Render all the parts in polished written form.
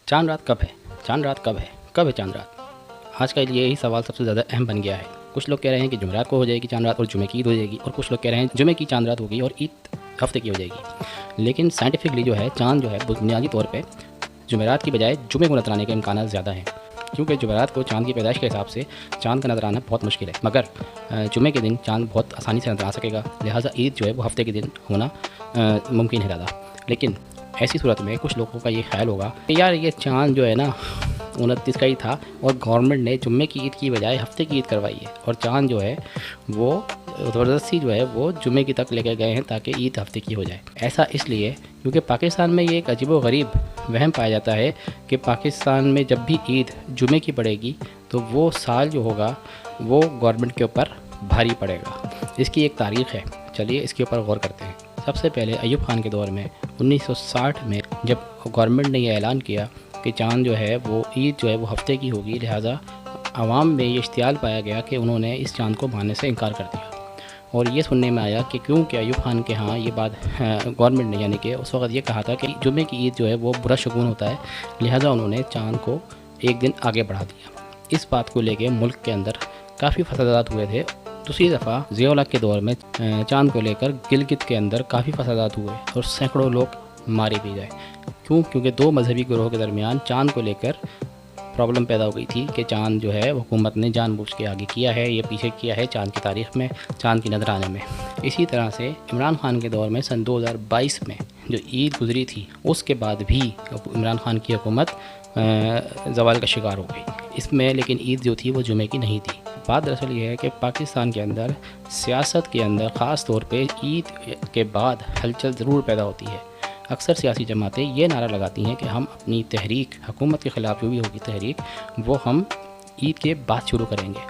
चांद रात कब है? चांद रात कब है? कब है चांद रात? आज का लिए यही सवाल सबसे ज़्यादा अहम बन गया है। कुछ लोग कह रहे हैं कि जुमेरात को हो जाएगी चांद रात और जुमे की ईद हो जाएगी, और कुछ लोग कह रहे हैं जुमे की चांद रात होगी और ईद हफ्ते की हो जाएगी। लेकिन साइंटिफिकली जो है चांद जो है बुनियादी तौर पे जुमेरात की बजाय जुमे को नजर आने के इम्कान ज़्यादा हैं, क्योंकि जुमेरात को चांद की पैदाइश के हिसाब से चांद का नजर आना बहुत मुश्किल है, मगर जुमे के दिन चांद बहुत आसानी से नजर आ सकेगा। लिहाजा ईद जो है वो हफ्ते के दिन होना मुमकिन है ज़्यादा। लेकिन ऐसी सूरत में कुछ लोगों का ये ख्याल होगा कि यार ये चांद जो है ना 29 का ही था और गवर्नमेंट ने जुम्मे की ईद की बजाय हफ्ते की ईद करवाई है, और चांद जो है वो ज़बरदस्ती जो है वो जुम्मे की तक लेकर गए हैं ताकि ईद हफ्ते की हो जाए। ऐसा इसलिए क्योंकि पाकिस्तान में ये एक अजीब व गरीब वहम पाया जाता है कि पाकिस्तान में जब भी ईद जुमे की पड़ेगी तो वो साल जो होगा वो गवर्नमेंट के ऊपर भारी पड़ेगा। इसकी एक तारीख़ है, चलिए इसके ऊपर गौर करते हैं। सबसे पहले अयूब खान के दौर में 1960 में जब गवर्नमेंट ने यह ऐलान किया कि चांद जो है वो ईद जो है वो हफ्ते की होगी, लिहाजा आवाम में ये इश्तियाल पाया गया कि उन्होंने इस चांद को मानने से इनकार कर दिया। और ये सुनने में आया कि क्योंकि अयूब खान के यहाँ ये बात गवर्नमेंट ने यानी कि उस वक्त ये कहा था कि जुमे की ईद जो है वो बुरा शगुन होता है, लिहाजा उन्होंने चांद को एक दिन आगे बढ़ा दिया। इस बात को लेके मुल्क के अंदर काफ़ी फसादात हुए थे। दूसरी दफ़ा ज़िया-उल-हक के दौर में चांद को लेकर गिलगित के अंदर काफ़ी फसादात हुए और सैकड़ों लोग मारे भी गए। क्योंकि दो मजहबी गिरोह के दरमियान चांद को लेकर प्रॉब्लम पैदा हो गई थी कि चांद जो है हुकूमत ने जानबूझ के आगे किया है, ये पीछे किया है चांद की तारीख़ में, चांद की नज़र आने में। इसी तरह से इमरान खान के दौर में सन 2022 में जो ईद गुजरी थी उसके बाद भी इमरान खान की हुकूमत ज़वाल का शिकार हो गई इसमें, लेकिन ईद जो थी वो जुमे की नहीं थी। बात दरअसल ये है कि पाकिस्तान के अंदर सियासत के अंदर ख़ास तौर पे ईद के बाद हलचल ज़रूर पैदा होती है। अक्सर सियासी जमातें ये नारा लगाती हैं कि हम अपनी तहरीक हुकूमत के ख़िलाफ़ जो भी होगी तहरीक वो हम ईद के बाद शुरू करेंगे।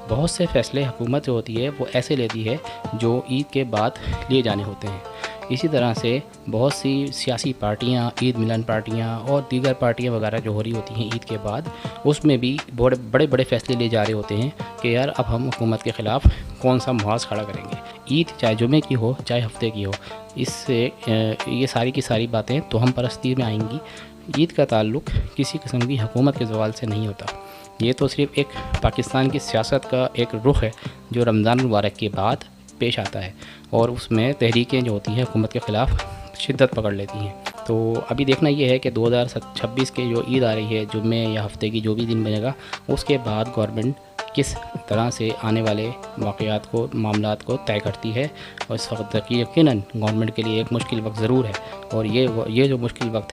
बहुत से फ़ैसले हुकूमत जो होती है वो ऐसे लेती है जो ईद के बाद लिए जाने होते हैं। इसी तरह से बहुत सी सियासी पार्टियां, ईद मिलन पार्टियां और दीगर पार्टियां वगैरह जो हो रही होती हैं ईद के बाद, उसमें भी बड़े बड़े फ़ैसले लिए जा रहे होते हैं कि यार अब हम हुकूमत के ख़िलाफ़ कौन सा मुहाज़ खड़ा करेंगे। ईद चाहे जुमे की हो चाहे हफ्ते की हो, इससे ये सारी की सारी बातें तो हम परस्ती में आएंगी। ईद का ताल्लुक़ किसी किस्म की हुकूमत के ज़वाल से नहीं होता। ये तो सिर्फ़ एक पाकिस्तान की सियासत का एक रुख है जो रमज़ान मुबारक के बाद पेश आता है, और उसमें तहरीकें जो होती हैं हुकूमत के ख़िलाफ़ शिद्दत पकड़ लेती हैं। तो अभी देखना ये है कि 2026 के जो ईद आ रही है जुम्मे या हफ्ते की जो भी दिन बनेगा, उसके बाद गवर्नमेंट किस तरह से आने वाले वाक़यात को, मामलात को तय करती है। और इस वक्त तक यकीनन गवर्नमेंट के लिए एक मुश्किल वक्त ज़रूर है, और ये जो मुश्किल वक्त